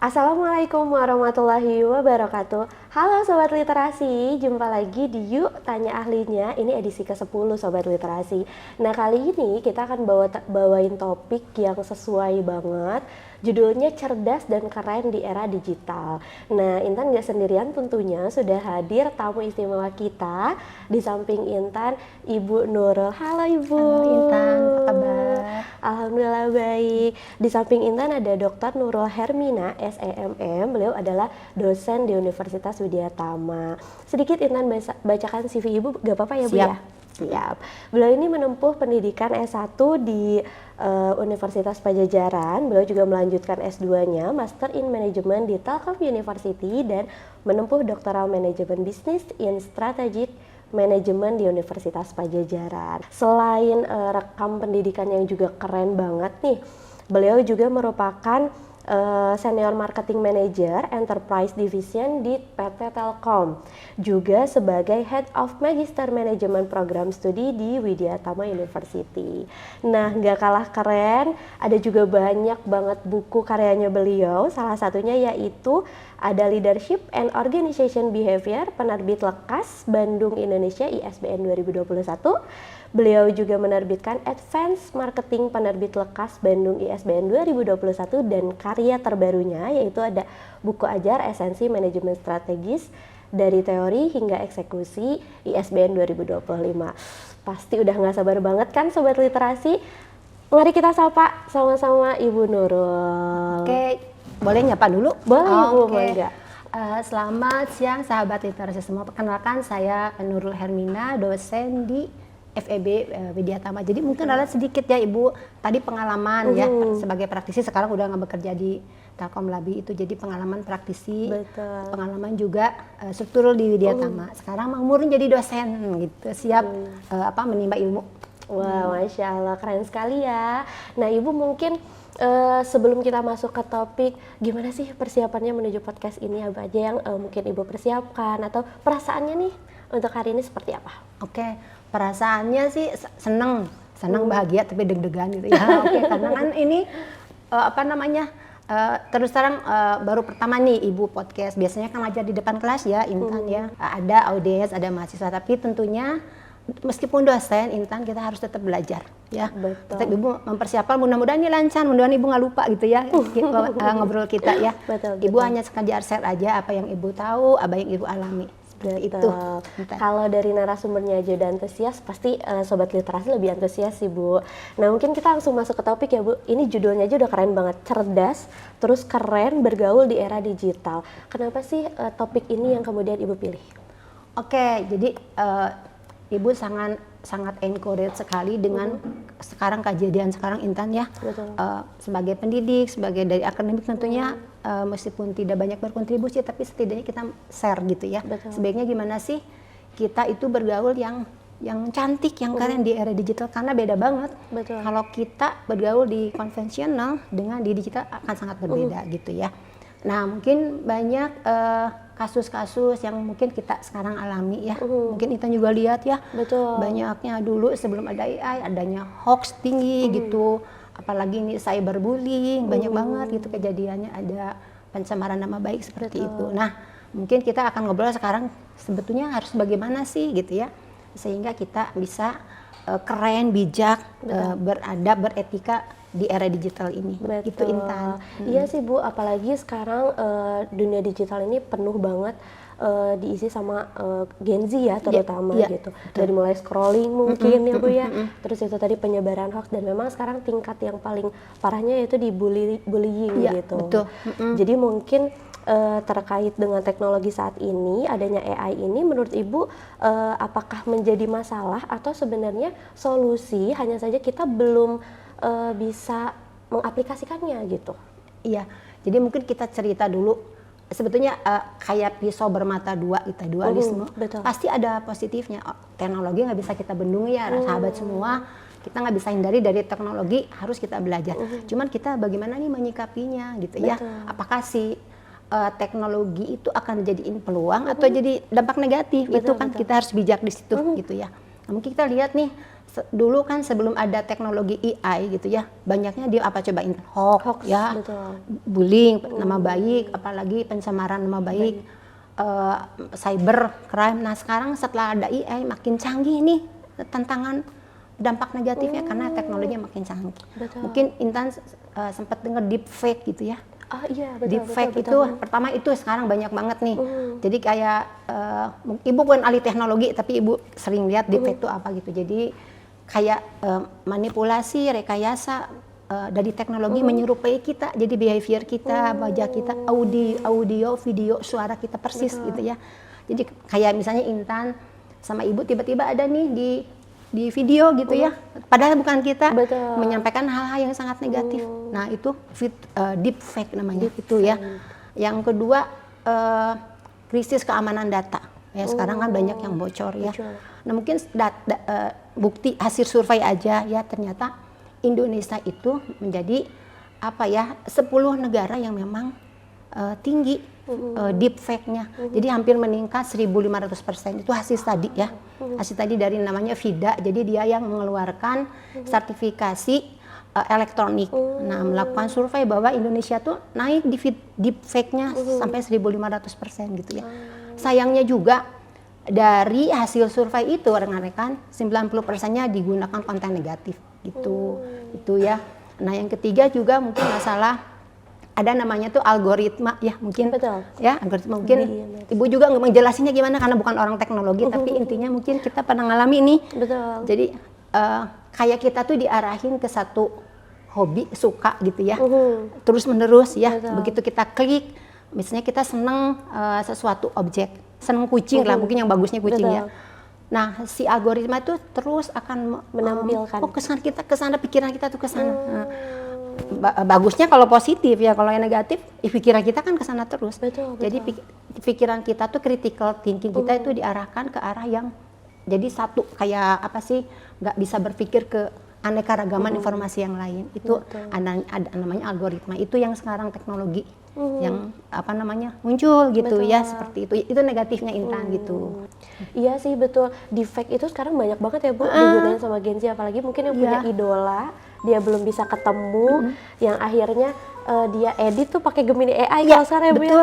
Assalamualaikum warahmatullahi wabarakatuh. Halo Sobat Literasi, jumpa lagi di Yuk Tanya Ahlinya. Ini edisi ke-10 Sobat Literasi. Nah, kali ini kita akan bawain topik yang sesuai banget. Judulnya cerdas dan keren di era digital. Nah, Intan gak sendirian tentunya, sudah hadir tamu istimewa kita. Di samping Intan, Ibu Nurul. Halo Ibu. Halo Intan, apa kabar? Alhamdulillah baik. Di samping Intan ada Dr. Nurul Hermina, SEMM. Beliau adalah dosen di Universitas Widya Tama. Sedikit Intan bacakan CV Ibu, gak apa-apa ya Bu? Siap. Ya? Siap. Beliau ini menempuh pendidikan S1 di Universitas Pajajaran. Beliau juga melanjutkan S2-nya, Master in Management di Telkom University, dan menempuh Doctoral Management Business in Strategic Manajemen di Universitas Pajajaran. Selain rekam pendidikan yang juga keren banget nih, beliau juga merupakan Senior Marketing Manager Enterprise Division di PT Telkom, juga sebagai Head of Magister Management Program Studi di Widya Tama University. Nah, nggak kalah keren, ada juga banyak banget buku karyanya beliau, salah satunya yaitu ada Leadership and Organization Behavior, penerbit Lekas, Bandung, Indonesia, ISBN 2021. Beliau juga menerbitkan Advanced Marketing, penerbit Lekas, Bandung, ISBN 2021, dan karya terbarunya yaitu ada buku ajar Esensi Manajemen Strategis dari Teori hingga Eksekusi, ISBN 2025. Pasti udah nggak sabar banget kan Sobat Literasi? Mari kita sapa sama-sama Ibu Nurul. Oke, boleh nyapa dulu? Boleh Ibu, Oke. Selamat siang sahabat literasi semua. Perkenalkan saya Nurul Hermina, dosen di FEB Widya Tama. Jadi mungkin ada sedikit ya Ibu, tadi pengalaman ya sebagai praktisi, sekarang udah nggak bekerja di Telkom Labi, itu jadi pengalaman praktisi. Betul. Pengalaman juga struktur di Widya Tama. Sekarang murni jadi dosen gitu, siap menimba ilmu. Wah, Masya Allah, keren sekali ya. Nah Ibu mungkin sebelum kita masuk ke topik, gimana sih persiapannya menuju podcast ini, apa aja yang mungkin Ibu persiapkan, atau perasaannya nih untuk hari ini seperti apa? Oke, perasaannya sih seneng bahagia tapi deg-degan gitu ya. Oke, karena kan ini terus terang baru pertama nih Ibu podcast. Biasanya kan ngajar di depan kelas ya Intan ya, ada audiens, ada mahasiswa, tapi tentunya meskipun dosen Intan, kita harus tetap belajar ya. Betul. Tetap Ibu mempersiapkan, mudah-mudahan ini lancar, mudah-mudahan Ibu nggak lupa gitu ya ngobrol kita ya. Betul, Ibu betul. hanya sekedar share aja apa yang Ibu tahu, apa yang Ibu alami. Itu. Kalau dari narasumbernya aja udah antusias, pasti Sobat Literasi lebih antusias sih Bu. Nah mungkin kita langsung masuk ke topik ya Bu. Ini judulnya aja udah keren banget, cerdas, terus keren bergaul di era digital. Kenapa sih topik ini yang kemudian Ibu pilih? Oke, jadi Ibu sangat encourage sekali dengan sekarang kejadian sekarang Intan ya. Betul. Sebagai pendidik, sebagai dari akademik tentunya meskipun tidak banyak berkontribusi, tapi setidaknya kita share gitu ya. Betul. Sebaiknya gimana sih kita itu bergaul yang cantik, yang keren di era digital, karena beda banget. Betul. Kalau kita bergaul di konvensional dengan di digital akan sangat berbeda gitu ya. Nah, mungkin banyak kasus-kasus yang mungkin kita sekarang alami ya. Mungkin Intan juga lihat ya. Betul. Banyaknya dulu sebelum ada AI, adanya hoax tinggi gitu. Apalagi ini cyberbullying, banyak banget gitu kejadiannya, ada pencemaran nama baik seperti itu. Nah, mungkin kita akan ngobrol sekarang sebetulnya harus bagaimana sih gitu ya. Sehingga kita bisa keren, bijak, beradab, beretika di era digital ini. Betul. Gitu Intan. Iya sih Bu, apalagi sekarang dunia digital ini penuh banget diisi sama Gen Z ya terutama gitu. Betul. Dari mulai scrolling mungkin ya Bu ya. Terus itu tadi penyebaran hoax, dan memang sekarang tingkat yang paling parahnya itu di bullying gitu. Betul. Jadi mungkin terkait dengan teknologi saat ini, adanya AI ini, menurut Ibu apakah menjadi masalah atau sebenarnya solusi, hanya saja kita belum bisa mengaplikasikannya gitu? Iya, jadi mungkin kita cerita dulu. Sebetulnya kayak pisau bermata dua, kita dualisme. Betul. Pasti ada positifnya. Teknologi nggak bisa kita bendung ya, sahabat semua. Kita nggak bisa hindari dari teknologi, harus kita belajar. Cuman kita bagaimana nih menyikapinya gitu ya? Apakah si teknologi itu akan jadiin peluang atau jadi dampak negatif? Itu kan kita harus bijak di situ gitu ya. Nah, mungkin kita lihat nih dulu kan sebelum ada teknologi AI gitu ya, banyaknya dia apa coba hoax ya, betul. bullying nama baik, apalagi pencemaran nama baik, cyber crime. Nah sekarang setelah ada AI makin canggih nih tantangan dampak negatifnya karena teknologinya makin canggih. Betul. Mungkin Intan sempat dengar deepfake gitu ya. Ah iya betul. Deepfake betul, itu betul. pertama itu sekarang banyak banget nih. Jadi kayak ibu bukan ahli teknologi tapi ibu sering lihat deepfake itu apa gitu. Jadi kayak manipulasi, rekayasa dari teknologi menyerupai kita. Jadi behavior kita, wajah kita, audio, video, suara kita persis gitu ya. Jadi kayak misalnya Intan sama ibu tiba-tiba ada nih di video gitu ya, padahal bukan kita, Betul. menyampaikan hal-hal yang sangat negatif. Nah itu deepfake namanya itu ya. Yang kedua krisis keamanan data. Ya sekarang kan banyak yang bocor ya. Nah mungkin bukti hasil survei aja ya, ternyata Indonesia itu menjadi apa ya 10 negara yang memang tinggi deepfake-nya. Jadi hampir meningkat 1.500%. Itu hasil tadi ya. Hasil tadi dari namanya VIDA. Jadi dia yang mengeluarkan sertifikasi elektronik. Nah, melakukan survei bahwa Indonesia tuh naik di deepfake-nya sampai 1.500% gitu ya. Sayangnya juga dari hasil survei itu rekan-rekan 90%-nya digunakan konten negatif gitu. Itu ya. Nah, yang ketiga juga mungkin masalah ada namanya tuh algoritma ya mungkin. Betul. Ya algoritma mungkin ibu juga nggak menjelasinya gimana karena bukan orang teknologi tapi intinya mungkin kita pernah ngalami nih. Betul. Jadi kayak kita tuh diarahin ke satu hobi suka gitu ya terus menerus ya. Betul. Begitu kita klik misalnya kita seneng sesuatu objek, seneng kucing lah mungkin yang bagusnya kucing ya. Nah si algoritma itu terus akan menampilkan kesana pikiran kita tuh kesana. Nah, bagusnya kalau positif ya, kalau yang negatif pikiran kita kan ke sana terus. Betul. Jadi pikiran kita tuh critical thinking kita itu diarahkan ke arah yang jadi satu kayak apa sih, nggak bisa berpikir ke aneka ragaman informasi yang lain. Itu ada namanya algoritma. Itu yang sekarang teknologi yang apa namanya muncul gitu. Betul. Ya seperti itu. Itu negatifnya Intan gitu. Iya sih betul. Deepfake itu sekarang banyak banget ya Bu digunakan sama Gen Z, apalagi mungkin yang punya idola dia belum bisa ketemu, yang akhirnya dia edit tuh pakai Gemini AI kalau sekarang ya Bu ya.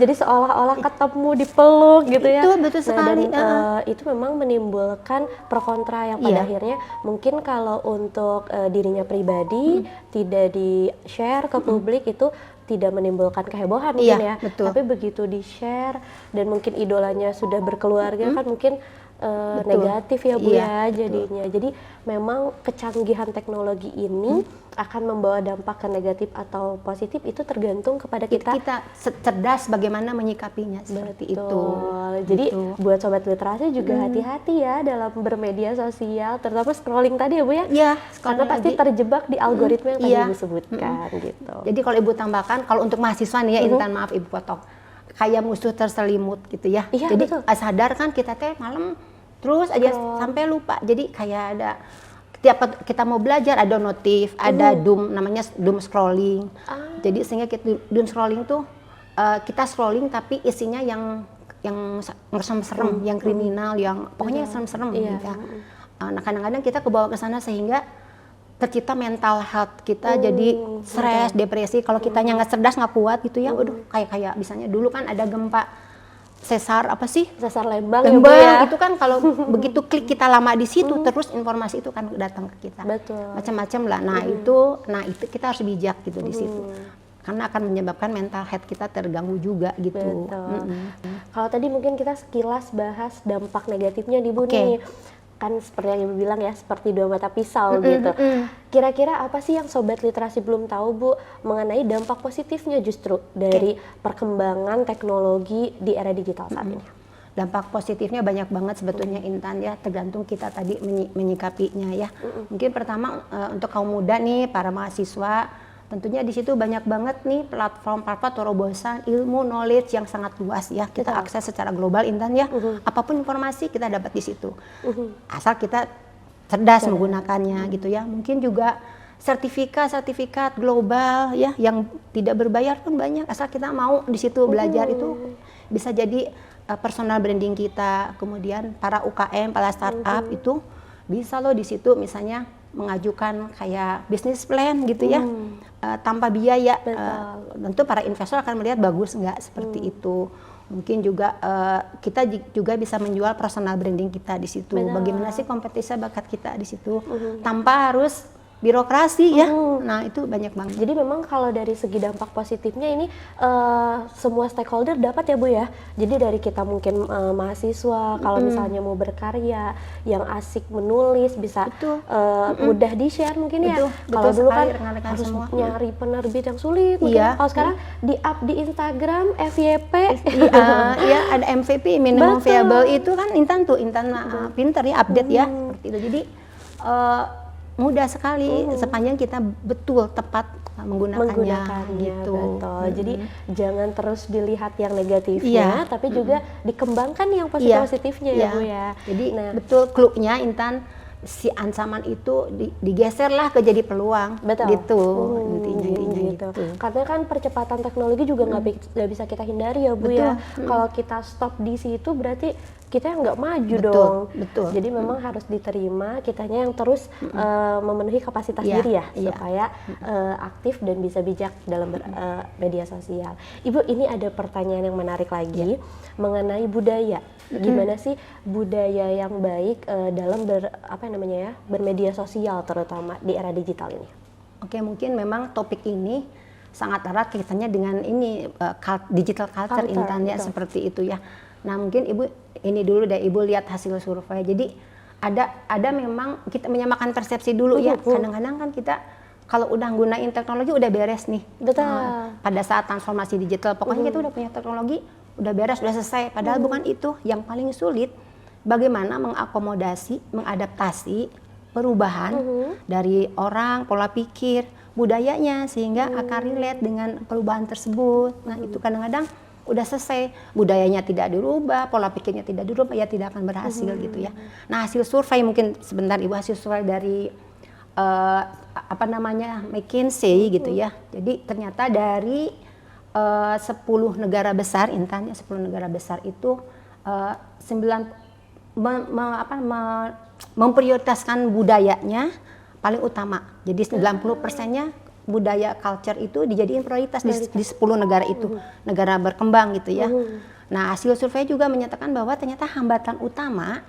Jadi seolah-olah ketemu dipeluk gitu ya. Itu betul sekali. Dan itu memang menimbulkan pro kontra yang pada akhirnya mungkin kalau untuk dirinya pribadi tidak di-share ke publik itu tidak menimbulkan kehebohan mungkin ya. Betul. Tapi begitu di-share dan mungkin idolanya sudah berkeluarga kan mungkin negatif ya Bu ya jadinya. Jadi memang kecanggihan teknologi ini akan membawa dampak ke negatif atau positif itu tergantung kepada kita. Kita cerdas bagaimana menyikapinya seperti itu. Jadi buat sobat literasi juga hati-hati ya dalam bermedia sosial, terutama scrolling tadi ya Bu ya. Iya, karena pasti terjebak di algoritma yang tadi Ibu sebutkan gitu. Jadi kalau Ibu tambahkan, kalau untuk mahasiswa nih ya Intan, maaf Ibu potong. Kayak musuh terselimut gitu ya. Iya, jadi sadar kan kita teh malam terus aja sampai lupa. Jadi kayak ada tiap kita mau belajar ada notif, ada doom namanya doom scrolling. Jadi sehingga kita doom scrolling tuh kita scrolling tapi isinya yang serem, yang kriminal, yang pokoknya serem-serem gitu ya. Nah kadang-kadang kita kebawa ke sana sehingga tercipta mental health kita jadi stres, depresi. Kalau kitanya nggak cerdas, nggak kuat gitu ya, waduh kayak misalnya dulu kan ada gempa sesar apa sih? Sesar Lembang ya Bu ya. Itu kan kalau begitu klik kita lama di situ terus informasi itu kan datang ke kita. Betul. Macam-macam lah. Nah, itu kita harus bijak gitu di situ. Karena akan menyebabkan mental health kita terganggu juga gitu. Betul. Kalau tadi mungkin kita sekilas bahas dampak negatifnya di Bu nih. Kan seperti yang Ibu bilang ya, seperti dua mata pisau gitu. Kira-kira apa sih yang sobat literasi belum tahu Bu mengenai dampak positifnya justru dari perkembangan teknologi di era digital saat ini? Dampak positifnya banyak banget sebetulnya Intan ya, tergantung kita tadi menyikapinya ya. Mungkin pertama untuk kaum muda nih, para mahasiswa, tentunya di situ banyak banget nih platform-platform terobosan ilmu knowledge yang sangat luas ya. Kita akses secara global Intan ya. Apapun informasi kita dapat di situ. Asal kita cerdas menggunakannya gitu ya. Mungkin juga sertifikat global ya yang tidak berbayar pun banyak. Asal kita mau di situ belajar itu bisa jadi personal branding kita. Kemudian para UKM, para startup itu bisa loh di situ misalnya mengajukan kayak bisnis plan gitu ya, tanpa biaya. Tentu para investor akan melihat bagus nggak seperti itu. Mungkin juga kita juga bisa menjual personal branding kita di situ. Bagaimana sih kompetisi bakat kita di situ tanpa harus birokrasi ya. Nah itu banyak banget. Jadi memang kalau dari segi dampak positifnya ini semua stakeholder dapat ya Bu ya. Jadi dari kita mungkin mahasiswa kalau misalnya mau berkarya, yang asik menulis bisa mudah di-share mungkin ya. Kalau dulu kan harus nyari penerbit yang sulit mungkin. Kalau sekarang di-up di Instagram FYP. Iya ada MVP minimum viable itu kan Intan pinter ya update ya seperti itu. Jadi mudah sekali sepanjang kita betul tepat menggunakannya gitu. Betul. Jadi jangan terus dilihat yang negatifnya, tapi juga dikembangkan yang positifnya ya Bu ya. Jadi betul clue-nya Intan, si ancaman itu digeser lah ke jadi peluang. Gitu intinya gitu. Karena kan percepatan teknologi juga nggak bisa kita hindari ya Bu ya. Kalau kita stop di situ berarti kita yang nggak maju dong. Jadi memang harus diterima, kitanya yang terus memenuhi kapasitas diri ya, supaya aktif dan bisa bijak dalam media sosial. Ibu, ini ada pertanyaan yang menarik lagi mengenai budaya. Gimana sih budaya yang baik dalam bermedia sosial terutama di era digital ini? Oke, mungkin memang topik ini sangat erat kaitannya dengan ini digital culture Intan ya, seperti itu ya. Nah mungkin Ibu ini dulu deh, Ibu lihat hasil survei. Jadi ada memang kita menyamakan persepsi dulu ya. Kadang-kadang kan kita kalau udah gunain teknologi udah beres nih. Pada saat transformasi digital, pokoknya kita udah punya teknologi, udah beres, udah selesai. Padahal bukan itu. Yang paling sulit bagaimana mengakomodasi, mengadaptasi perubahan dari orang, pola pikir, budayanya sehingga akan relate dengan perubahan tersebut. Nah itu kadang-kadang udah selesai, budayanya tidak dirubah, pola pikirnya tidak dirubah, ya tidak akan berhasil gitu ya. Nah hasil survei mungkin sebentar Ibu, hasil survei dari McKinsey gitu ya. Jadi ternyata dari 10 negara besar Intan ya, 10 negara besar itu memprioritaskan budayanya paling utama. Jadi 90%-nya budaya culture itu dijadiin prioritas di 10 negara itu, negara berkembang gitu ya. Nah hasil survei juga menyatakan bahwa ternyata hambatan utama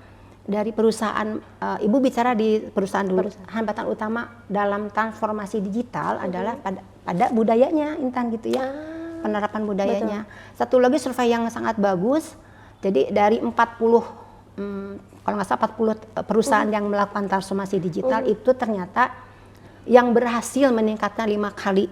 dari perusahaan, Ibu bicara di perusahaan dulu, hambatan utama dalam transformasi digital adalah pada budayanya Intan gitu ya, penerapan budayanya. Satu lagi survei yang sangat bagus, jadi dari 40 kalau nggak salah 40 perusahaan yang melakukan transformasi digital itu ternyata yang berhasil meningkatkan 5 kali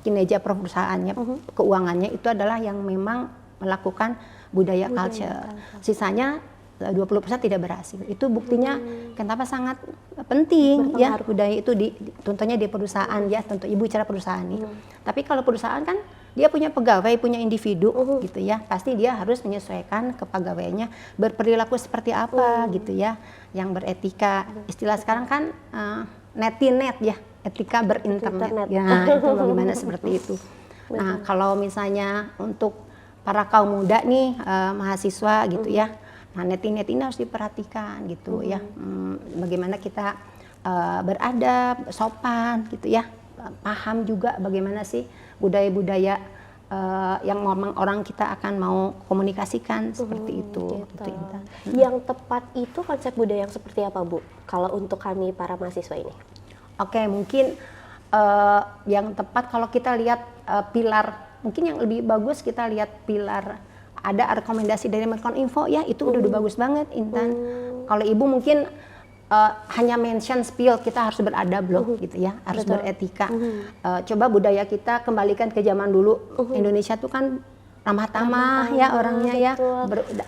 kinerja perusahaannya, keuangannya itu adalah yang memang melakukan budaya culture. Sisanya 20% tidak berhasil. Itu buktinya kenapa sangat penting ya budaya itu contohnya di perusahaan ya, tentu Ibu bicara perusahaan nih. Tapi kalau perusahaan kan dia punya pegawai, punya individu gitu ya. Pasti dia harus menyesuaikan ke pegawainya berperilaku seperti apa gitu ya, yang beretika. Istilah sekarang kan netinet ya, etika berinternet. Ya, itu bagaimana seperti itu. Nah, kalau misalnya untuk para kaum muda nih, mahasiswa gitu ya. Nah, netinet ini harus diperhatikan gitu ya. Bagaimana kita beradab, sopan gitu ya. Paham juga bagaimana sih budaya-budaya yang memang orang kita akan mau komunikasikan seperti itu. Gitu, yang tepat itu konsep budaya yang seperti apa Bu? Kalau untuk kami para mahasiswa ini? Oke, mungkin yang tepat kalau kita lihat pilar, mungkin yang lebih bagus kita lihat pilar. Ada rekomendasi dari Menkominfo ya, itu udah bagus banget Intan. Kalau Ibu mungkin hanya mention spill, kita harus beradab loh gitu ya, harus beretika. Coba budaya kita kembalikan ke zaman dulu. Indonesia tuh kan ramah tamah ya orangnya ya,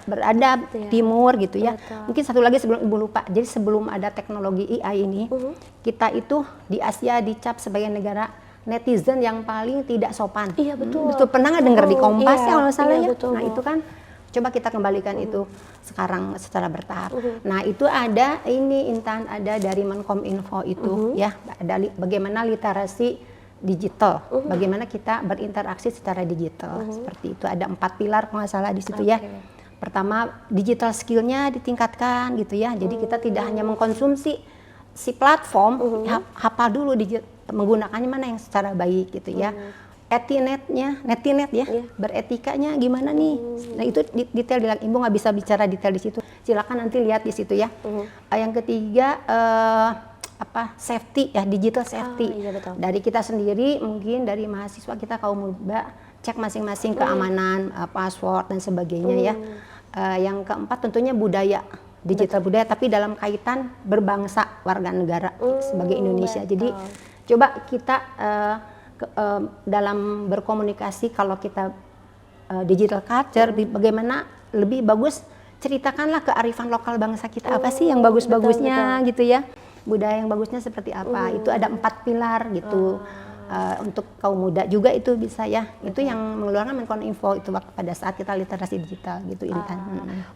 beradab, timur gitu ya. Mungkin satu lagi sebelum Ibu lupa, jadi sebelum ada teknologi AI ini, kita itu di Asia dicap sebagai negara netizen yang paling tidak sopan. Iya betul. Pernah nggak dengar di Kompas ya kalau salah ya? Nah itu kan coba kita kembalikan itu sekarang secara bertahap. Nah itu ada ini Intan, ada dari Menkominfo itu ya, ada bagaimana literasi digital, bagaimana kita berinteraksi secara digital seperti itu. Ada 4 pilar kalau nggak salah di situ ya. pertama digital skillnya ditingkatkan gitu ya. Jadi kita tidak hanya mengkonsumsi si platform, hafal dulu menggunakannya mana yang secara baik gitu ya. Netinet ya, beretikanya gimana nih? Nah itu detail, Ibu nggak bisa bicara detail di situ. Silakan nanti lihat di situ ya. Yang ketiga safety ya, digital safety. Iya, betul. Dari kita sendiri, mungkin dari mahasiswa kita kaum muda, cek masing-masing keamanan, password dan sebagainya ya. Yang keempat tentunya budaya. Digital budaya, tapi dalam kaitan berbangsa, warga negara sebagai Indonesia. Betul. Jadi coba kita dalam berkomunikasi, kalau kita digital culture, bagaimana lebih bagus ceritakanlah kearifan lokal bangsa kita, apa sih yang bagus-bagusnya gitu ya, budaya yang bagusnya seperti apa. Itu ada 4 pilar gitu. Untuk kaum muda juga itu bisa ya. Itu yang mengeluarkan Menkominfo itu pada saat kita literasi digital gitu, Intan.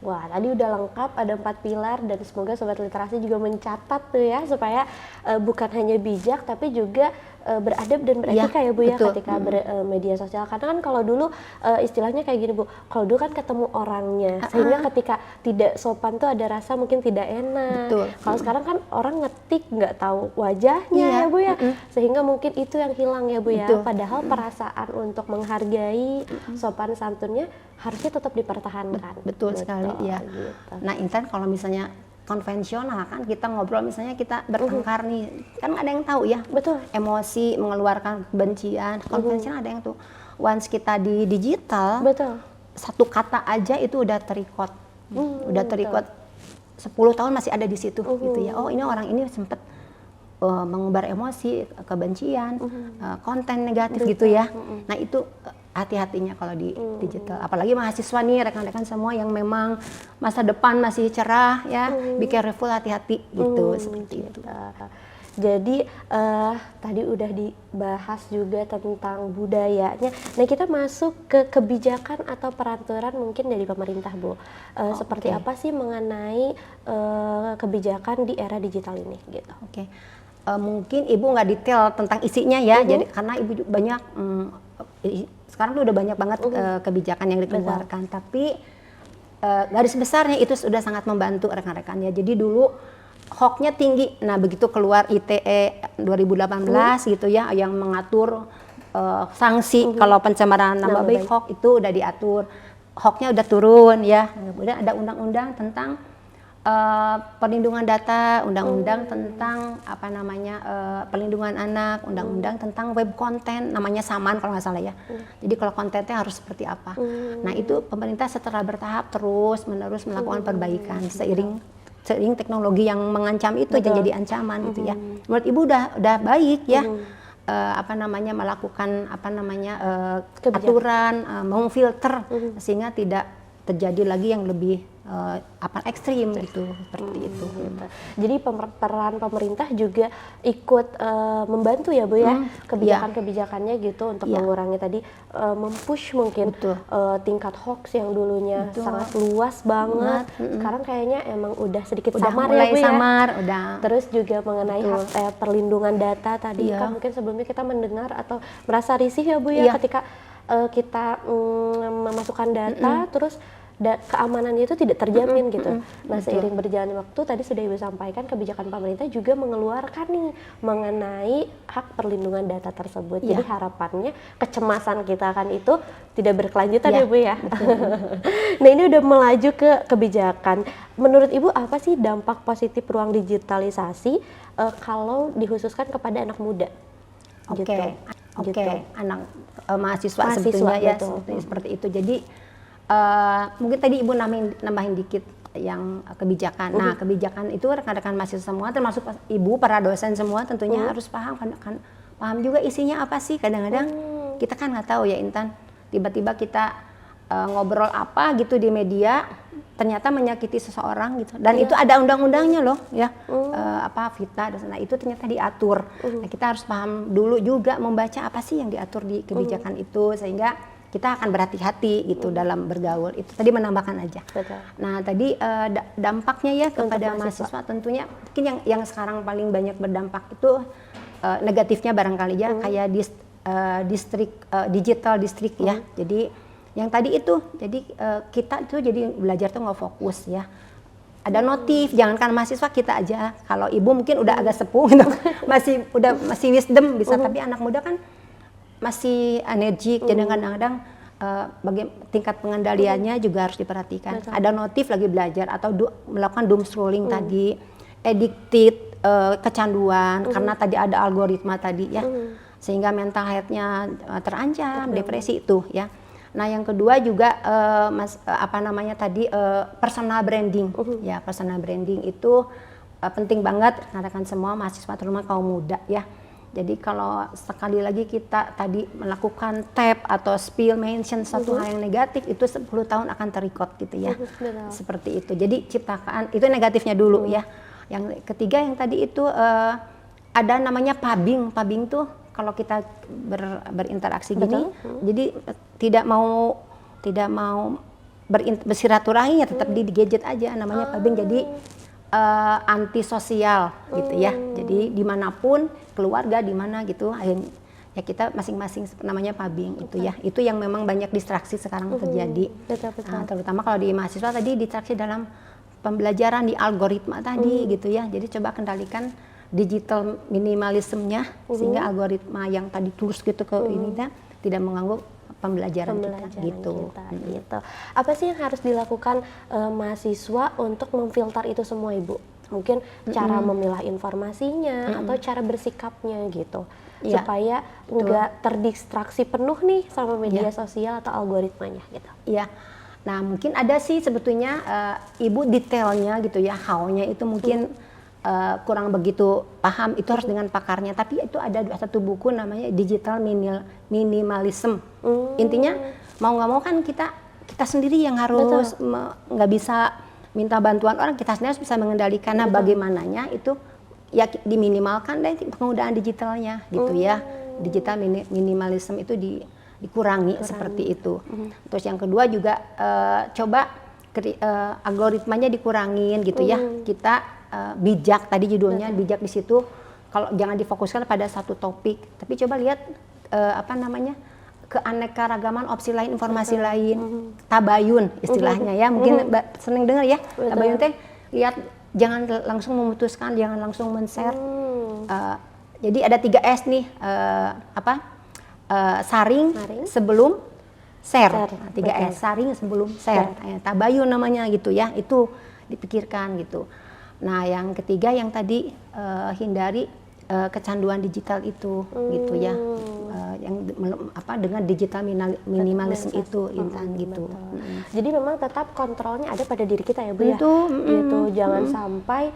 Wah, tadi udah lengkap, ada 4 pilar, dan semoga Sobat Literasi juga mencatat tuh ya, supaya bukan hanya bijak tapi juga beradab dan beretika ya Bu ya, betul. ketika bermedia sosial. Karena kan kalau dulu istilahnya kayak gini Bu, kalau dulu kan ketemu orangnya, sehingga ketika tidak sopan tuh ada rasa mungkin tidak enak. Betul. Kalau sekarang kan orang ngetik nggak tahu wajahnya ya Bu ya, sehingga mungkin itu yang hilang ya Bu ya. Betul. Padahal perasaan untuk menghargai sopan santunnya harusnya tetap dipertahankan. Betul sekali ya. Gitu. Nah Intan, kalau misalnya konvensional kan kita ngobrol, misalnya kita bertengkar nih, kan ada yang tahu ya, Betul. emosi mengeluarkan kebencian. Konvensional ada yang tuh, once kita di digital, Betul. satu kata aja itu udah terrecord, udah terrecord 10 tahun masih ada di situ gitu ya. Oh ini orang ini sempet mengubar emosi, kebencian, konten negatif gitu ya. Nah itu hati-hatinya kalau di digital, apalagi mahasiswa nih, rekan-rekan semua yang memang masa depan masih cerah ya, be careful, hati-hati gitu, seperti itu. Jadi tadi udah dibahas juga tentang budayanya. Nah kita masuk ke kebijakan atau peraturan mungkin dari pemerintah Bu. Seperti apa sih mengenai kebijakan di era digital ini gitu? Mungkin Ibu nggak detail tentang isinya ya, jadi karena Ibu banyak sekarang tuh udah banyak banget kebijakan yang dikeluarkan, tapi garis besarnya itu sudah sangat membantu rekan-rekan ya. Jadi dulu hoax-nya tinggi, nah begitu keluar ITE 2018 gitu ya, yang mengatur sanksi kalau pencemaran nama baik hoax itu udah diatur, hoax-nya udah turun ya. Kemudian ada undang-undang tentang perlindungan data, undang-undang tentang apa namanya perlindungan anak, undang-undang tentang web konten, namanya Saman kalau nggak salah ya. Jadi kalau kontennya harus seperti apa. Nah itu pemerintah setelah bertahap terus menerus melakukan perbaikan seiring teknologi yang mengancam itu jadi ancaman gitu ya. Menurut Ibu udah baik ya. Melakukan aturan, memfilter sehingga tidak terjadi lagi yang lebih ekstrim gitu, seperti itu. Jadi peran pemerintah juga ikut membantu ya Bu ya, kebijakan-kebijakannya gitu untuk mengurangi tadi, mempush mungkin tingkat hoax yang dulunya sangat luas banget. Sekarang kayaknya emang udah sedikit samar ya Bu ya. Terus juga mengenai hak perlindungan data tadi kan mungkin sebelumnya kita mendengar atau merasa risih ya Bu ya, ketika kita memasukkan data terus keamanannya itu tidak terjamin gitu. Nah seiring berjalannya waktu, tadi sudah Ibu sampaikan, kebijakan pemerintah juga mengeluarkan nih mengenai hak perlindungan data tersebut. Jadi harapannya kecemasan kita kan itu tidak berkelanjutan ya Bu ya. Nah ini udah melaju ke kebijakan. Menurut Ibu apa sih dampak positif ruang digitalisasi kalau dikhususkan kepada anak muda? Anak mahasiswa sebetulnya ya seperti itu. Jadi mungkin tadi Ibu nambahin dikit yang kebijakan. Nah kebijakan itu rekan-rekan mahasiswa semua, termasuk Ibu para dosen semua tentunya harus paham kan paham juga isinya apa sih. Kadang-kadang kita kan nggak tahu ya Intan, tiba-tiba kita ngobrol apa gitu di media ternyata menyakiti seseorang gitu, dan itu ada undang-undangnya loh ya, FITA dan itu ternyata diatur. Nah kita harus paham dulu juga, membaca apa sih yang diatur di kebijakan itu, sehingga kita akan berhati-hati gitu dalam bergaul. Itu tadi menambahkan aja. Nah tadi dampaknya ya kepada mahasiswa tentunya mungkin yang sekarang paling banyak berdampak itu negatifnya barangkali ya, kayak digital district ya. Jadi Yang tadi itu, jadi kita itu jadi belajar tuh nggak fokus ya. Ada notif, jangankan mahasiswa kita aja. Kalau ibu mungkin udah agak sepuh gitu, masih wisdom bisa, tapi anak muda kan masih energik, jadi kadang-kadang tingkat pengendaliannya juga harus diperhatikan. Betul. Ada notif lagi belajar atau melakukan doom scrolling tadi, addicted, kecanduan karena tadi ada algoritma tadi ya, sehingga mental health-nya terancam, depresi itu ya. Nah yang kedua juga personal branding ya, personal branding itu penting banget rekan-rekan semua mahasiswa terutama kaum muda ya. Jadi kalau sekali lagi kita tadi melakukan tap atau spill mention satu hal yang negatif itu 10 tahun akan terrecord gitu ya. Seperti itu. Jadi ciptakan itu negatifnya dulu ya. Yang ketiga yang tadi itu ada namanya pubbing. Pubbing tuh kalau kita berinteraksi gini, jadi tidak mau bersiraturahmi ya tetap di gadget aja, namanya pubbing. Jadi antisosial gitu ya. Jadi dimanapun keluarga di mana gitu, ya kita masing-masing namanya pubbing itu ya. Itu yang memang banyak distraksi sekarang terjadi. Betul. Nah, terutama kalau di mahasiswa tadi distraksi dalam pembelajaran di algoritma tadi gitu ya. Jadi coba kendalikan digital minimalismnya sehingga algoritma yang tadi tulus gitu ke ini tidak mengganggu pembelajaran kita gitu. Gitu. Apa sih yang harus dilakukan mahasiswa untuk memfilter itu semua, Ibu? Mungkin cara memilah informasinya atau cara bersikapnya gitu. Ya, supaya nggak terdistraksi penuh nih sama media sosial atau algoritmanya gitu. Iya. Nah, mungkin ada sih sebetulnya Ibu detailnya gitu ya, how-nya itu mungkin kurang begitu paham, itu harus dengan pakarnya. Tapi itu ada satu buku namanya Digital Minimalism. Intinya mau nggak mau kan kita sendiri yang harus nggak bisa minta bantuan orang, kita sendiri harus bisa mengendalikan. Nah, bagaimananya itu ya diminimalkan deh penggunaan digitalnya gitu ya. Digital minimalism itu dikurangi seperti itu. Terus yang kedua juga coba algoritmanya dikurangin gitu ya. Kita bijak, tadi judulnya bijak di situ. Kalau jangan difokuskan pada satu topik, tapi coba lihat keanekaragaman opsi lain, informasi lain, tabayun istilahnya ya. Mungkin sering dengar ya. Tabayun teh lihat, jangan langsung memutuskan, jangan langsung men-share. Jadi ada 3S nih, saring sebelum share. 3S, saring sebelum share. Tabayun namanya gitu ya, itu dipikirkan gitu. Nah yang ketiga yang tadi hindari kecanduan digital itu gitu ya, yang dengan digital minimalism itu Intan gitu. Jadi memang tetap kontrolnya ada pada diri kita ya Bu ya. Gitu. Jangan sampai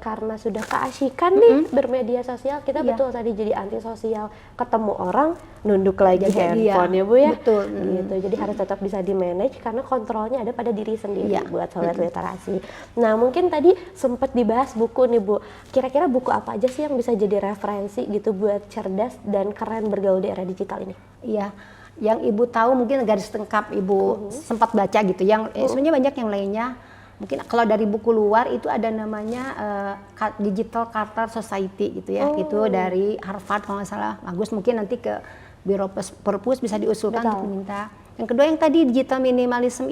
karena sudah keasikan nih bermedia sosial, kita betul tadi jadi antisosial, ketemu orang nunduk lagi handphone ya Bu ya. Betul. Gitu. Jadi harus tetap bisa di manage karena kontrolnya ada pada diri sendiri buat sobat literasi. Nah mungkin tadi sempat dibahas buku nih Bu. Kira-kira buku apa aja sih yang bisa jadi referensi gitu buat cerdas dan keren bergaul di era digital ini? Iya. Yang Ibu tahu mungkin garis tengkap Ibu sempat baca gitu. Yang sebenarnya banyak yang lainnya. Mungkin kalau dari buku luar itu ada namanya Digital Charter Society gitu ya. Itu dari Harvard kalau nggak salah. Bagus, mungkin nanti ke Biro Perpus bisa diusulkan untuk minta. Yang kedua yang tadi digital minimalism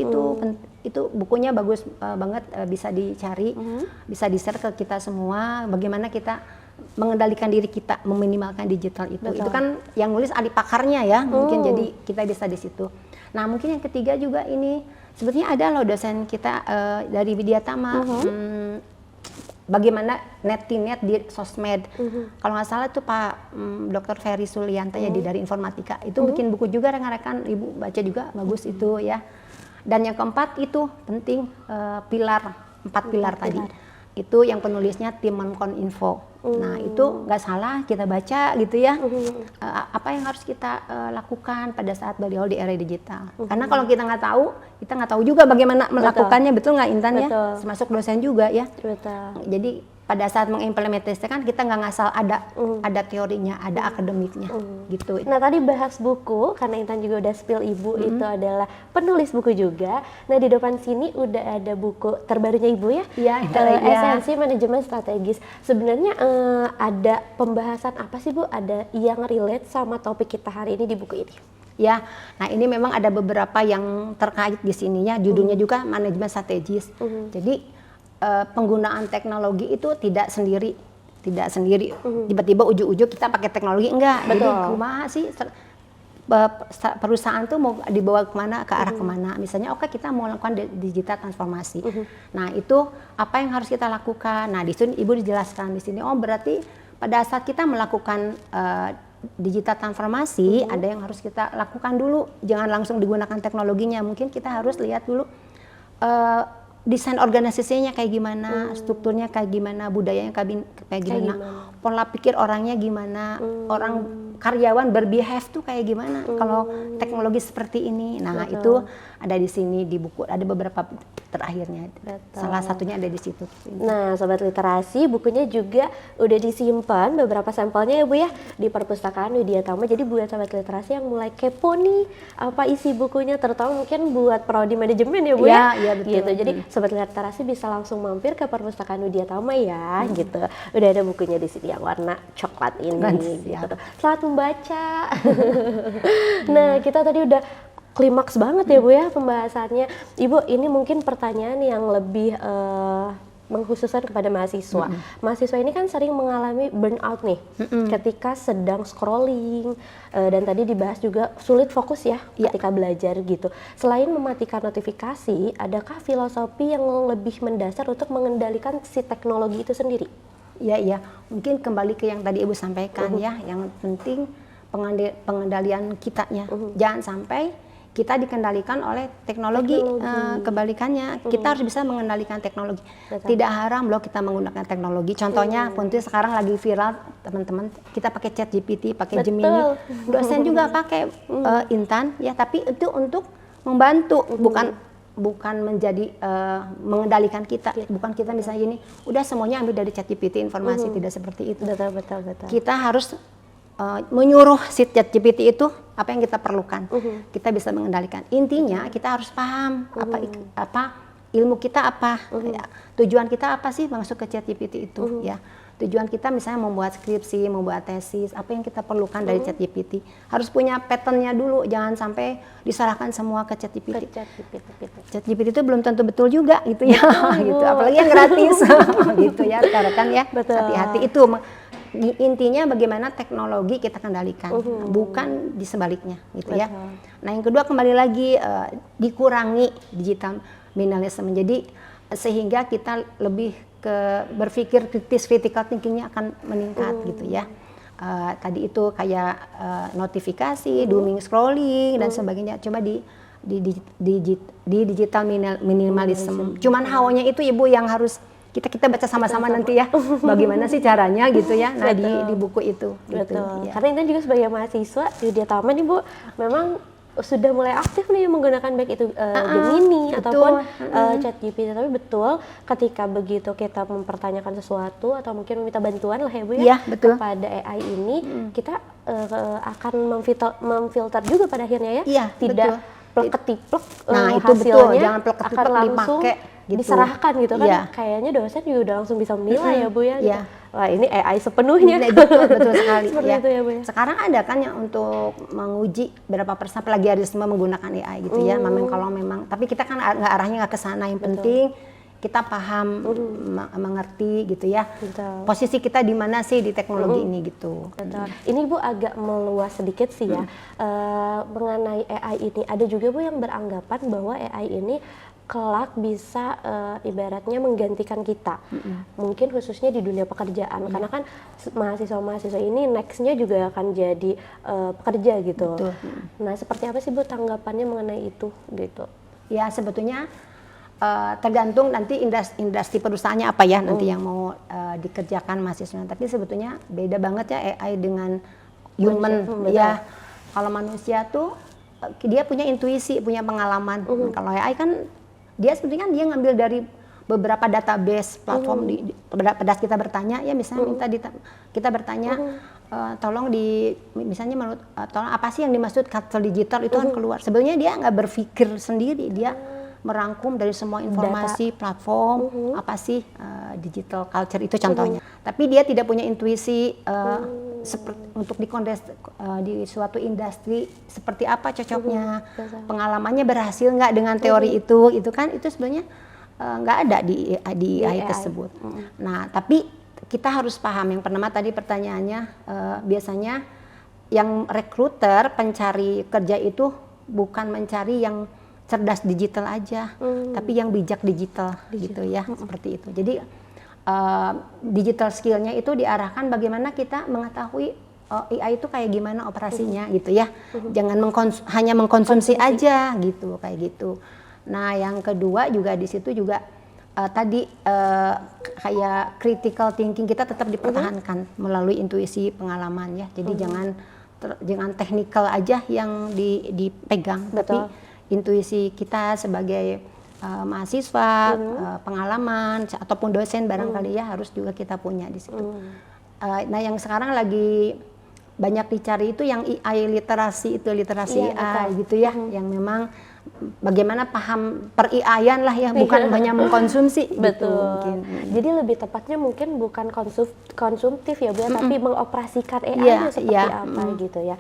itu bukunya bagus banget, bisa dicari, bisa di-share ke kita semua. Bagaimana kita mengendalikan diri kita, meminimalkan digital itu. Itu kan yang nulis ahli pakarnya ya, mungkin jadi kita bisa di situ. Nah mungkin yang ketiga juga ini, sebetulnya ada loh dosen kita dari Widyatama, bagaimana net-to-net di sosmed. Kalau nggak salah itu Pak Dr. Ferry Sulianto ya dari informatika, itu bikin buku juga rekan-rekan, Ibu baca juga, bagus itu ya. Dan yang keempat itu penting, empat pilar tadi. Itu yang penulisnya Timenkominfo. Nah itu nggak salah kita baca gitu ya, apa yang harus kita lakukan pada saat beliau di era digital. Karena kalau kita nggak tahu juga bagaimana melakukannya, betul nggak Intan ya? Termasuk dosen juga ya. Jadi pada saat mengimplementasikan kita nggak ngasal, ada teorinya, ada akademiknya gitu. Nah tadi bahas buku, karena Intan juga udah spill Ibu itu adalah penulis buku juga. Nah di depan sini udah ada buku terbarunya Ibu ya, Esensi Manajemen Strategis. Sebenarnya ada pembahasan apa sih Bu? Ada yang relate sama topik kita hari ini di buku ini? Ya, nah ini memang ada beberapa yang terkait di sininya, judulnya juga manajemen strategis. Jadi penggunaan teknologi itu tidak sendiri, tiba-tiba ujuk-ujuk kita pakai teknologi, enggak. Betul. Jadi kumaha sih perusahaan tuh mau dibawa kemana, ke arah kemana. Misalnya oke, kita mau lakukan digital transformasi. Nah itu apa yang harus kita lakukan. Nah di sini Ibu dijelaskan di sini, oh berarti pada saat kita melakukan digital transformasi, ada yang harus kita lakukan dulu. Jangan langsung digunakan teknologinya. Mungkin kita harus lihat dulu desain organisasinya kayak gimana, strukturnya kayak gimana, budayanya kayak gimana, pola pikir orangnya gimana, orang karyawan berbehave tuh kayak gimana kalau teknologi seperti ini. Nah itu ada di sini di buku, ada beberapa terakhirnya. Salah satunya ada di situ. Nah Sobat Literasi, bukunya juga udah disimpan beberapa sampelnya ya Bu ya di perpustakaan Widya Tama. Jadi buat Sobat Literasi yang mulai kepo nih apa isi bukunya, terutama mungkin buat prodi manajemen ya Bu ya. Iya betul. Gitu. Jadi Sobat Literasi bisa langsung mampir ke perpustakaan Widya Tama ya gitu. Udah ada bukunya di sini yang warna coklat ini gitu. Selamat membaca. Nah kita tadi udah klimaks banget ya Bu ya pembahasannya. Ibu, ini mungkin pertanyaan yang lebih mengkhususkan kepada mahasiswa. Mahasiswa ini kan sering mengalami burnout nih ketika sedang scrolling, dan tadi dibahas juga sulit fokus ya ketika belajar gitu. Selain mematikan notifikasi, adakah filosofi yang lebih mendasar untuk mengendalikan si teknologi itu sendiri? Iya, mungkin kembali ke yang tadi Ibu sampaikan ya, yang penting pengendalian kitanya. Jangan sampai kita dikendalikan oleh teknologi. Kebalikannya, kita harus bisa mengendalikan teknologi. Tidak haram loh kita menggunakan teknologi. Contohnya, tentu sekarang lagi viral teman-teman, kita pakai ChatGPT, pakai Gemini. Dosen juga pakai Intan, ya. Tapi itu untuk membantu, bukan menjadi mengendalikan kita. Bukan kita misalnya gini, udah semuanya ambil dari ChatGPT informasi, tidak seperti itu. Betul. Kita harus menyuruh si ChatGPT itu apa yang kita perlukan. Kita bisa mengendalikan. Intinya kita harus paham apa ilmu kita apa, ya. Tujuan kita apa sih masuk ke ChatGPT itu, ya. Tujuan kita misalnya membuat skripsi, membuat tesis, apa yang kita perlukan dari ChatGPT. Harus punya patternnya dulu, jangan sampai diserahkan semua ke ChatGPT. ChatGPT itu belum tentu betul juga gitu ya, gitu. Apalagi yang gratis, gitu ya, rekan-rekan ya. Hati-hati itu. Intinya bagaimana teknologi kita kendalikan, bukan di sebaliknya gitu ya. Nah yang kedua kembali lagi dikurangi digital minimalism, jadi sehingga kita lebih ke berpikir kritis, critical thinkingnya akan meningkat gitu ya. Tadi itu kayak notifikasi, dooming scrolling dan sebagainya. Coba di digital minimalism. Cuman hawanya itu Ibu yang harus kita baca sama-sama nanti ya, bagaimana sih caranya gitu ya. Nah di buku itu. Gitu, ya. Karena Intan juga sebagai mahasiswa di Widya Tama nih Bu, memang sudah mulai aktif nih menggunakan baik itu Gemini ataupun ChatGPT. Tapi betul ketika begitu kita mempertanyakan sesuatu atau mungkin meminta bantuan lah ya Bu ya, kepada AI ini, kita akan memfilter juga pada akhirnya ya. Tidak plek-ketiplek itu betul, jangan plek-ketiplek dipakai gitu. Diserahkan gitu kan, kayaknya dosen juga udah langsung bisa menilai ya Bu ya. Gitu. Wah ini AI sepenuhnya. Betul sekali. Seperti itu ya Bu ya. Sekarang ada kan yang untuk menguji berapa persen plagiarisme menggunakan AI gitu ya. Memang kalau memang, tapi kita kan nggak arahnya nggak ke sana. Yang penting kita paham, mengerti gitu ya. Posisi kita di mana sih di teknologi ini gitu. Ini Bu agak meluas sedikit sih ya mengenai AI ini. Ada juga Bu yang beranggapan bahwa AI ini kelak bisa ibaratnya menggantikan kita, mungkin khususnya di dunia pekerjaan, karena kan mahasiswa-mahasiswa ini nextnya juga akan jadi pekerja gitu. Nah seperti apa sih Bu tanggapannya mengenai itu gitu? Ya sebetulnya tergantung nanti industri perusahaannya apa ya nanti yang mau dikerjakan mahasiswa. Tapi sebetulnya beda banget ya AI dengan human ya. Kalau manusia tuh dia punya intuisi, punya pengalaman. Kalau AI kan dia sebetulnya dia ngambil dari beberapa database platform pada kita bertanya ya, misalnya kita bertanya tolong misalnya menurut tolong apa sih yang dimaksud culture digital itu kan keluar. Sebenarnya dia nggak berpikir sendiri, dia merangkum dari semua informasi platform apa sih digital culture itu contohnya. Tapi dia tidak punya intuisi untuk di suatu industri seperti apa cocoknya, pengalamannya berhasil nggak dengan teori itu kan itu sebenarnya nggak ada di AI tersebut. Nah, tapi kita harus paham yang pertama tadi pertanyaannya, biasanya yang rekruter pencari kerja itu bukan mencari yang cerdas digital aja, tapi yang bijak digital. Gitu ya, seperti itu. Jadi digital skillnya itu diarahkan bagaimana kita mengetahui AI itu kayak gimana operasinya gitu ya, jangan hanya mengkonsumsi aja gitu, kayak gitu. Nah, yang kedua juga di situ juga tadi kayak critical thinking kita tetap dipertahankan melalui intuisi pengalaman ya. Jadi jangan teknikal aja yang dipegang, tapi intuisi kita sebagai mahasiswa, pengalaman ataupun dosen barangkali ya harus juga kita punya di situ. Nah, yang sekarang lagi banyak dicari itu yang AI literasi AI gitu ya, yang memang bagaimana paham per AI-an lah ya, bukan hanya mengkonsumsi. Betul. Gitu, mungkin. Jadi lebih tepatnya mungkin bukan konsumtif ya Bu, tapi mengoperasikan AI-nya seperti apa gitu ya.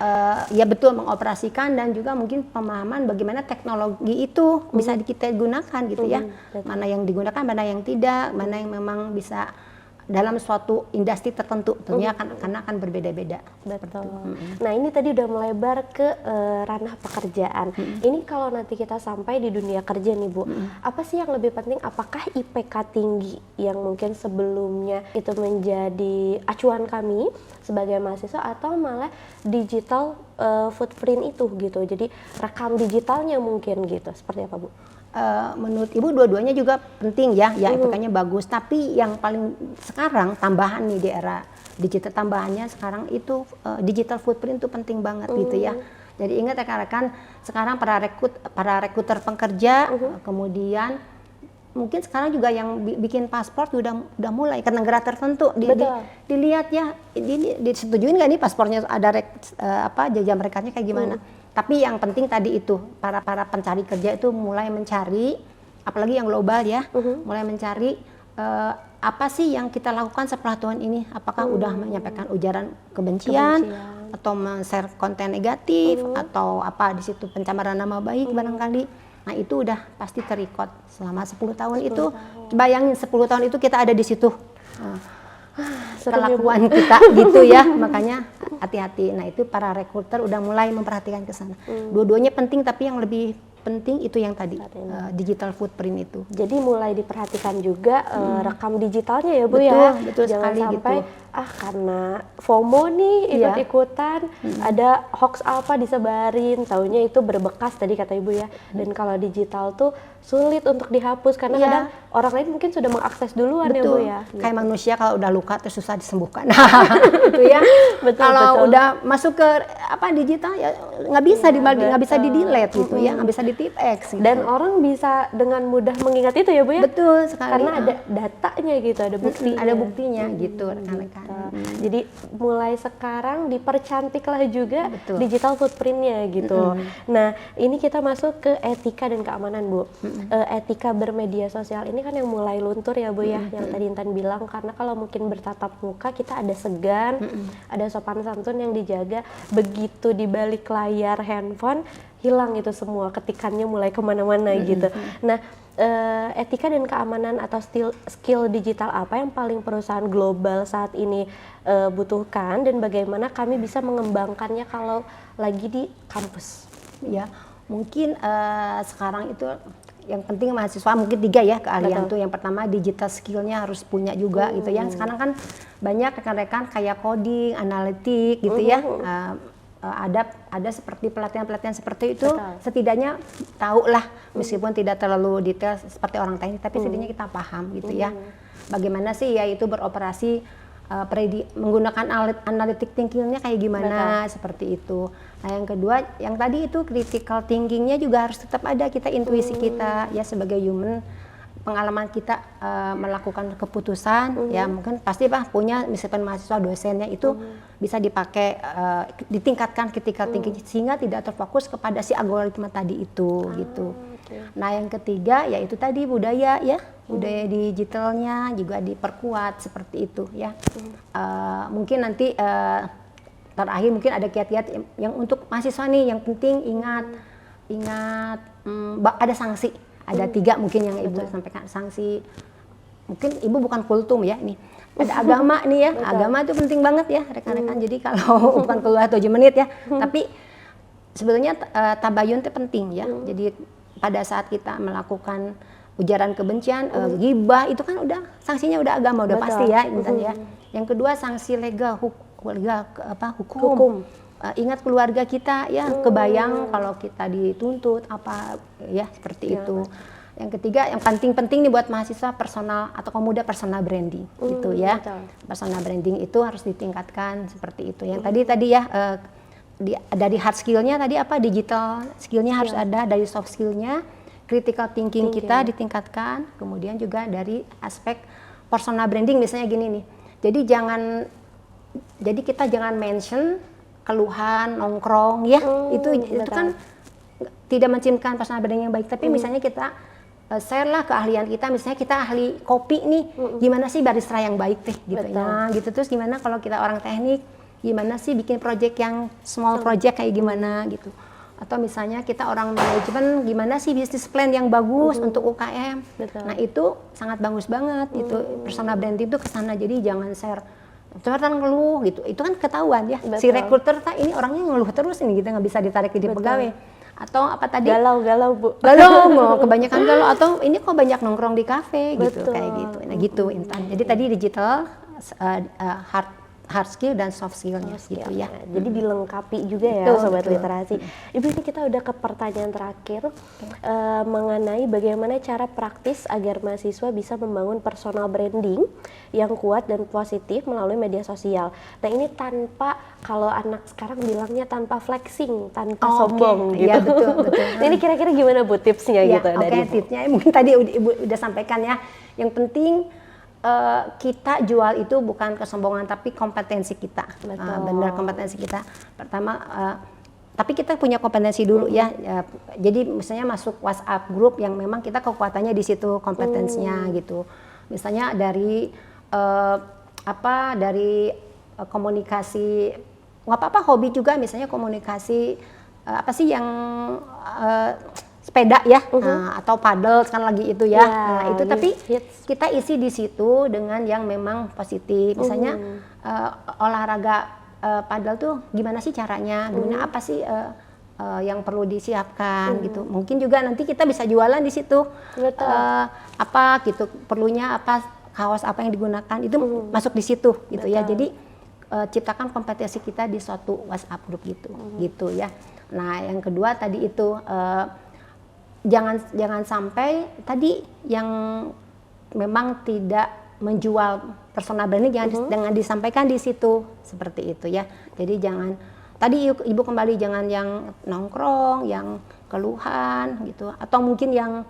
Ya betul, mengoperasikan dan juga mungkin pemahaman bagaimana teknologi itu bisa kita gunakan gitu ya. Mana yang digunakan, mana yang tidak, mana yang memang bisa dalam suatu industri tertentu, tentunya karena akan berbeda-beda. Betul. Nah, ini tadi udah melebar ke ranah pekerjaan. Ini kalau nanti kita sampai di dunia kerja nih Bu, apa sih yang lebih penting? Apakah IPK tinggi yang mungkin sebelumnya itu menjadi acuan kami sebagai mahasiswa, atau malah digital footprint itu gitu? Jadi rekam digitalnya mungkin gitu. Seperti apa Bu? Menurut Ibu dua-duanya juga penting ya, IPK-nya bagus. Tapi yang paling sekarang tambahan nih di era digital, tambahannya sekarang itu digital footprint itu penting banget gitu ya. Jadi ingat rekan-rekan, sekarang para rekruter pekerja, kemudian mungkin sekarang juga yang bikin paspor udah mulai ke negara tertentu dilihat ya, disetujuin nggak nih paspornya ada jajam rekatnya kayak gimana. Tapi yang penting tadi itu para pencari kerja itu mulai mencari, apalagi yang global ya, mulai mencari apa sih yang kita lakukan setelah tahun ini. Apakah udah menyampaikan ujaran kebencian atau men-share konten negatif atau apa di situ pencemaran nama baik barangkali. Nah, itu udah pasti terrecord selama 10 tahun itu. Bayangin 10 tahun itu kita ada di situ. Kelakuan kita gitu ya, makanya hati-hati. Nah, itu para rekruter udah mulai memperhatikan ke sana. Dua-duanya penting, tapi yang lebih penting itu yang tadi digital footprint itu. Jadi mulai diperhatikan juga rekam digitalnya ya Bu ya. Betul Jangan sekali sampai gitu. Karena FOMO nih ikut-ikutan ada hoax apa disebarin, taunya itu berbekas tadi kata Ibu ya. Dan kalau digital tuh sulit untuk dihapus karena kadang orang lain mungkin sudah mengakses duluan ya Bu ya. Gitu. Kayak manusia kalau udah luka terus susah disembuhkan. Gitu ya. Kalau udah masuk ke digital ya nggak bisa nggak bisa di-delete gitu ya, nggak bisa di-tip-X gitu. Dan orang bisa dengan mudah mengingat itu ya Bu ya. Betul sekali. Karena ada datanya gitu, ada buktinya. Ada buktinya gitu rekan-rekan. Jadi mulai sekarang dipercantiklah juga digital footprintnya gitu. Nah, ini kita masuk ke etika dan keamanan Bu. Etika bermedia sosial ini kan yang mulai luntur ya Bu ya, yang tadi Intan bilang, karena kalau mungkin bertatap muka kita ada segan, ada sopan santun yang dijaga. Begitu di balik layar handphone hilang itu semua, ketikannya mulai kemana-mana gitu. Nah, etika dan keamanan atau skill digital apa yang paling perusahaan global saat ini butuhkan, dan bagaimana kami bisa mengembangkannya kalau lagi di kampus? Ya, mungkin sekarang itu yang penting mahasiswa mungkin 3 ya keahlian tuh. Yang pertama digital skillnya harus punya juga gitu ya. Sekarang kan banyak rekan-rekan kayak coding, analitik gitu ya. Ada seperti pelatihan-pelatihan seperti itu. Setidaknya tahu lah, meskipun tidak terlalu detail seperti orang teknik, tapi setidaknya kita paham gitu ya. Bagaimana sih ya itu beroperasi, menggunakan analytic thinkingnya kayak gimana, seperti itu. Nah, yang kedua, yang tadi itu critical thinkingnya juga harus tetap ada, kita intuisi kita ya sebagai human, pengalaman kita melakukan keputusan ya mungkin pasti punya, misalkan mahasiswa dosennya itu bisa dipakai, ditingkatkan critical thinking sehingga tidak terfokus kepada si algoritma tadi itu gitu. Nah, yang ketiga yaitu tadi budaya ya, budaya digitalnya juga diperkuat seperti itu ya. Mungkin nanti terakhir mungkin ada kiat-kiat yang untuk mahasiswa nih, yang penting ingat ada sanksi, ada 3 mungkin yang Ibu sampaikan. Sanksi, mungkin Ibu bukan kultum ya, nih ada agama nih ya. Agama itu penting banget ya rekan-rekan. Jadi kalau bukan keluar 7 menit ya, tapi sebetulnya tabayun itu penting ya. Jadi pada saat kita melakukan ujaran kebencian, ghibah, itu kan udah sanksinya udah agama, udah pasti ya, intan ya. Yang kedua sanksi legal, hukum. Ingat keluarga kita ya, kebayang kalau kita dituntut apa ya, seperti itu. Yang ketiga yang penting nih buat mahasiswa, personal atau kaum muda, personal branding gitu ya. Personal branding itu harus ditingkatkan seperti itu. Yang tadi ya dari hard skillnya tadi apa, digital skillnya harus ada, dari soft skillnya critical thinking kita ditingkatkan, kemudian juga dari aspek personal branding misalnya gini nih. Jadi kita jangan mention keluhan nongkrong ya, itu kan tidak mencerminkan personal branding yang baik. Tapi misalnya kita share lah keahlian kita, misalnya kita ahli kopi nih, gimana sih barista yang baik teh gitu ya, gitu. Terus gimana kalau kita orang teknik, gimana sih bikin project yang small project kayak gimana gitu. Atau misalnya kita orang manajemen, gimana sih bisnis plan yang bagus untuk UKM. Nah itu sangat bagus banget, itu personal branding itu kesana. Jadi jangan share ternyata ngeluh gitu, itu kan ketahuan ya. Si rekruter ini orangnya ngeluh terus, ini kita nggak bisa ditarik jadi pegawai. Atau apa tadi, galau Bu, mau kebanyakan galau, atau ini kok banyak nongkrong di kafe gitu, kayak gitu. Nah gitu Intan. Jadi tadi digital, hard skill dan soft skillnya gitu ya. Jadi dilengkapi juga ya Sobat Literasi. Ibu, ini kita udah ke pertanyaan terakhir mengenai bagaimana cara praktis agar mahasiswa bisa membangun personal branding yang kuat dan positif melalui media sosial. Nah ini tanpa, kalau anak sekarang bilangnya tanpa flexing, tanpa sombong gitu. Iya betul. Nah, ini kira-kira gimana Bu tipsnya gitu dari Ibu? Tipsnya mungkin tadi Ibu udah sampaikan ya. Yang penting kita jual itu bukan kesombongan tapi kompetensi kita. Benar, kompetensi kita. Pertama, tapi kita punya kompetensi dulu ya. Jadi misalnya masuk WhatsApp grup yang memang kita kekuatannya di situ kompetensinya gitu. Misalnya dari komunikasi, nggak apa-apa hobi juga, misalnya komunikasi apa sih yang sepeda ya, atau paddle kan lagi itu ya. Nah itu tapi kita isi di situ dengan yang memang positif. Misalnya olahraga paddle tuh gimana sih caranya, gimana apa sih yang perlu disiapkan gitu. Mungkin juga nanti kita bisa jualan di situ. Apa gitu, perlunya apa, kaos apa yang digunakan itu masuk di situ gitu ya. Jadi ciptakan kompetensi kita di suatu WhatsApp grup gitu ya. Nah yang kedua tadi itu jangan sampai tadi yang memang tidak menjual personal branding jangan disampaikan di situ seperti itu ya. Jadi jangan tadi Ibu kembali, jangan yang nongkrong, yang keluhan gitu, atau mungkin yang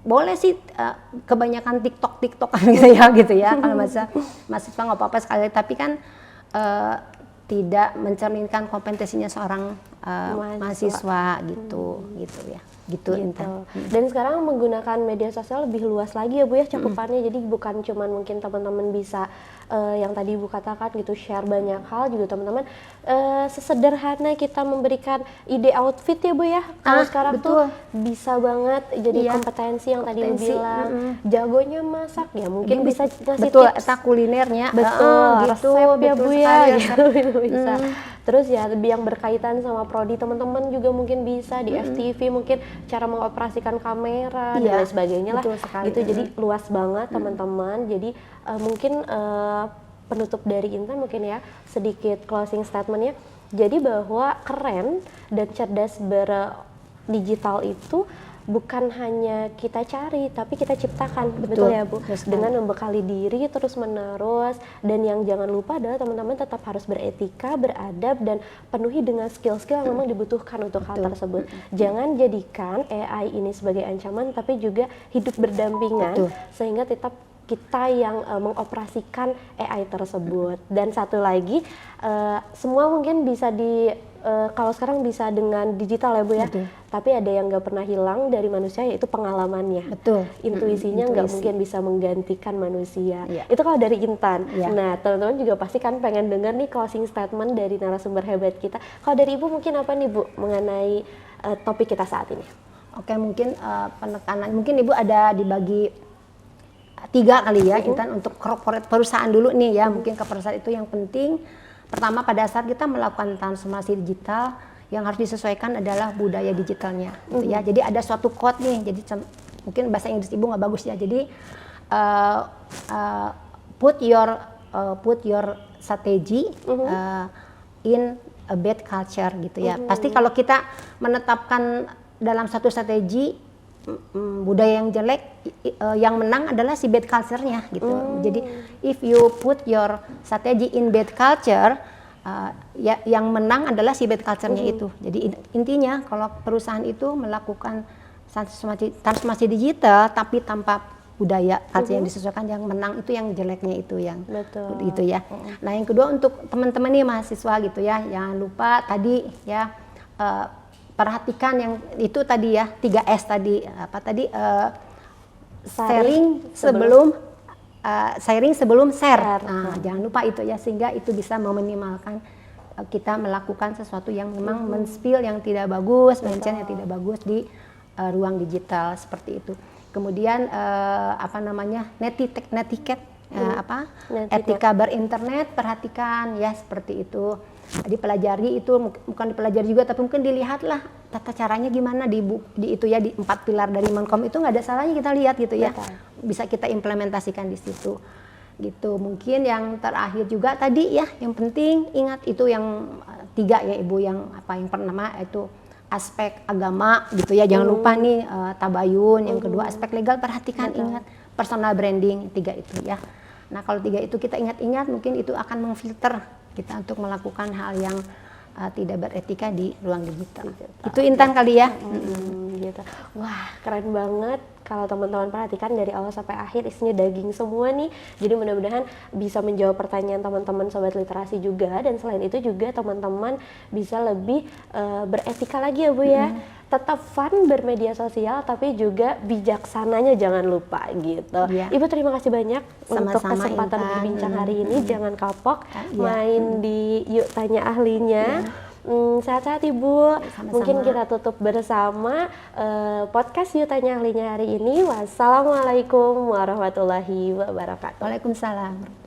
boleh sih kebanyakan TikTok gitu ya. Kalau mahasiswa nggak apa-apa sekali, tapi kan tidak mencerminkan kompetensinya seorang mahasiswa gitu ya. Gitu. Dan sekarang menggunakan media sosial lebih luas lagi ya Bu ya cakupannya. Jadi bukan cuman mungkin teman-teman bisa yang tadi Ibu katakan gitu, share banyak hal juga teman-teman. Sesederhana kita memberikan ide outfit ya Bu ya. Kalau sekarang tuh bisa banget jadi kompetensi yang tadi Ibu bilang. Jagonya masak ya mungkin bisa ngasih tips kulinernya. Resep ya Bu ya. Bisa. Terus ya yang berkaitan sama prodi teman-teman juga mungkin bisa di FTV, mungkin cara mengoperasikan kamera dan lain sebagainya lah gitu. Jadi luas banget teman-teman. Jadi mungkin penutup dari Intan mungkin ya sedikit closing statementnya. Jadi bahwa keren dan cerdas berdigital itu bukan hanya kita cari, tapi kita ciptakan. Betul ya Bu? Dengan membekali diri terus menerus. Dan yang jangan lupa adalah teman-teman tetap harus beretika, beradab, dan penuhi dengan skill-skill yang memang dibutuhkan untuk hal tersebut. Jangan jadikan AI ini sebagai ancaman, tapi juga hidup berdampingan. Sehingga tetap kita yang mengoperasikan AI tersebut. Dan satu lagi, semua mungkin bisa kalau sekarang bisa dengan digital ya Bu ya, Betul. tapi ada yang nggak pernah hilang dari manusia yaitu pengalamannya. Betul. Intuisinya nggak Intuisi. mungkin bisa menggantikan manusia. Iya. Itu kalau dari Intan. Iya. Nah, teman-teman juga pasti kan pengen dengar nih closing statement dari narasumber hebat kita. Kalau dari Ibu mungkin apa nih Bu mengenai topik kita saat ini? Oke, mungkin penekanan, mungkin Ibu ada dibagi 3 kali ya, kita untuk corporate perusahaan dulu nih ya, mungkin ke perusahaan itu yang penting. Pertama, pada saat kita melakukan transformasi digital, yang harus disesuaikan adalah budaya digitalnya, gitu ya. Jadi ada suatu code nih, jadi mungkin bahasa Inggris Ibu nggak bagus ya. Jadi put your strategy in a bad culture gitu ya. Pasti kalau kita menetapkan dalam satu strategi budaya yang jelek, yang menang adalah si bad culture-nya gitu. Jadi if you put your strategy in bad culture, ya yang menang adalah si bad culture-nya itu. Jadi intinya kalau perusahaan itu melakukan transformasi digital tapi tanpa budaya culture yang disesuaikan, yang menang itu yang jeleknya itu yang Betul. gitu ya. Nah, yang kedua untuk teman-teman nih mahasiswa gitu ya, jangan lupa tadi ya perhatikan yang itu tadi ya, 3S tadi, apa tadi, sharing sebelum share. Nah, jangan lupa itu ya, sehingga itu bisa meminimalkan kita melakukan sesuatu yang memang men-spill yang tidak bagus, mention yang tidak bagus di ruang digital seperti itu. Kemudian apa namanya, netiquette, etika berinternet, perhatikan ya seperti itu. Dipelajari itu, bukan dipelajari juga, tapi mungkin dilihatlah tata caranya gimana di itu ya, di 4 pilar dari Menkom itu nggak ada salahnya kita lihat gitu ya. Betul. Bisa kita implementasikan di situ. Gitu. Mungkin yang terakhir juga tadi ya, yang penting ingat itu yang 3 ya Ibu, yang yang pertama itu aspek agama gitu ya, jangan lupa nih tabayun. Yang kedua aspek legal, perhatikan, ingat personal branding, 3 itu ya. Nah, kalau 3 itu kita ingat-ingat, mungkin itu akan memfilter kita untuk melakukan hal yang tidak beretika di ruang digital. Itu Intan kali ya. Gitu. Wah, keren banget. Kalau teman-teman perhatikan dari awal sampai akhir isinya daging semua nih. Jadi mudah-mudahan bisa menjawab pertanyaan teman-teman sobat literasi juga, dan selain itu juga teman-teman bisa lebih beretika lagi ya Bu ya. Tetap fun bermedia sosial tapi juga bijaksananya jangan lupa gitu. Iya. Ibu terima kasih banyak untuk Sama-sama, kesempatan Intan. berbincang hari ini. Jangan kapok Iya. main di Yuk Tanya Ahlinya. Sehat-sehat Ibu. Sama-sama. Mungkin kita tutup bersama podcast Yuk Tanya Ahlinya hari ini. Wassalamualaikum warahmatullahi wabarakatuh. Waalaikumsalam.